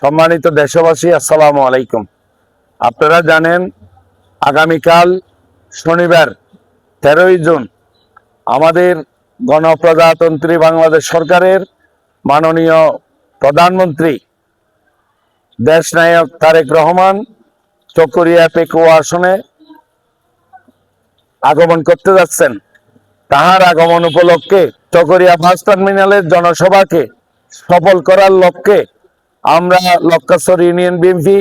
সম্মানিত দেশবাসী, আসসালামু আলাইকুম। আপনারা জানেন আগামীকাল শনিবার 13ই জুন আমাদের গণপ্রজাতন্ত্রী বাংলাদেশ সরকারের মাননীয় প্রধানমন্ত্রী দেশনায়ক তারেক রহমান চকরিয়া পেকুয়া আসনে আগমন করতে যাচ্ছেন। তাহার আগমন উপলক্ষে চকরিয়া বাস টার্মিনালের জনসভাকে সফল করার লক্ষ্যে আমরা লক্কাছড় ইউনিয়ন বিএনপি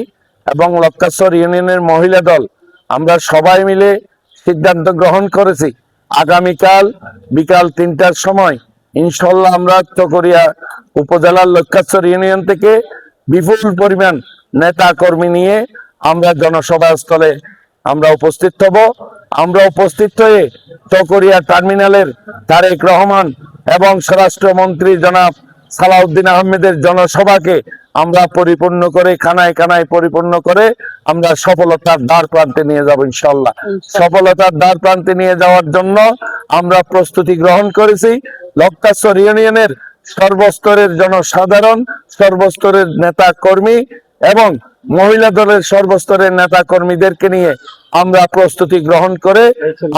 এবং লক্কাছড় ইউনিয়নের মহিলা দল আমরা সবাই মিলে সিদ্ধান্ত গ্রহণ করেছি আগামীকাল বিকাল 3টার সময় ইনশাল্লাহ আমরা চকরিয়া উপজেলার লক্কাছড় ইউনিয়ন থেকে বিপুল পরিমাণ নেতা কর্মী নিয়ে আমরা জনসভা স্থলে আমরা উপস্থিত হব। আমরা উপস্থিত হয়ে চকরিয়া টার্মিনালের তারেক রহমান এবং স্বরাষ্ট্রমন্ত্রী জনাব সালাউদ্দিন আহমেদের জনসভাকে আমরা পরিপূর্ণ করে খানায় খানায় পরিপূর্ণ করে আমরা সফলতার দ্বার প্রান্তে নিয়ে যাব ইনশাল্লাহ। সফলতার দ্বার প্রান্তে নিয়ে যাওয়ার জন্য আমরা প্রস্তুতি গ্রহণ করেছি। লক্কাছড় ইউনিয়নের সর্বস্তরের জনসাধারণ, সর্বস্তরের নেতা কর্মী এবং মহিলা দলের সর্বস্তরের নেতা কর্মীদেরকে নিয়ে আমরা প্রস্তুতি গ্রহণ করে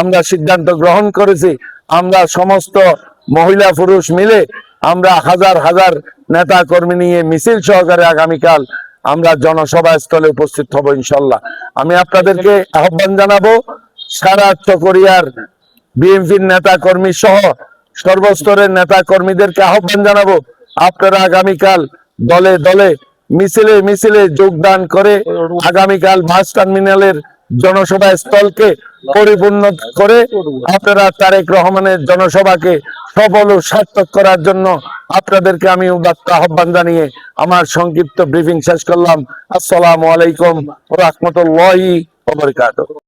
আমরা সিদ্ধান্ত গ্রহণ করেছি আমরা সমস্ত মহিলা পুরুষ মিলে আমরা হাজার হাজার নেতা কর্মী নিয়ে মিছিল সহকারে আগামীকাল আমরা জনসভা স্থলে উপস্থিত হব ইনশাল্লাহ। আমি আপনাদেরকে আহ্বান জানাবো, সারা চকরিয়ার বিএনপির নেতা কর্মী সহ সর্বস্তরের নেতা কর্মীদেরকে আহ্বান জানাবো, আপনারা আগামীকাল দলে দলে মিছিলে মিছিলে যোগদান করে আগামীকাল বাস টার্মিনালের জনসভা স্থলকে পরিপূর্ণ করে আপনারা তারেক রহমানের জনসভাকে সফল ও সার্থক করার জন্য আপনাদেরকে আমি উদাত্ত আহ্বান জানিয়ে আমার সংক্ষিপ্ত ব্রিফিং শেষ করলাম। আসসালামু আলাইকুম ওয়া রাহমাতুল্লাহি ওয়া বারাকাতুহু।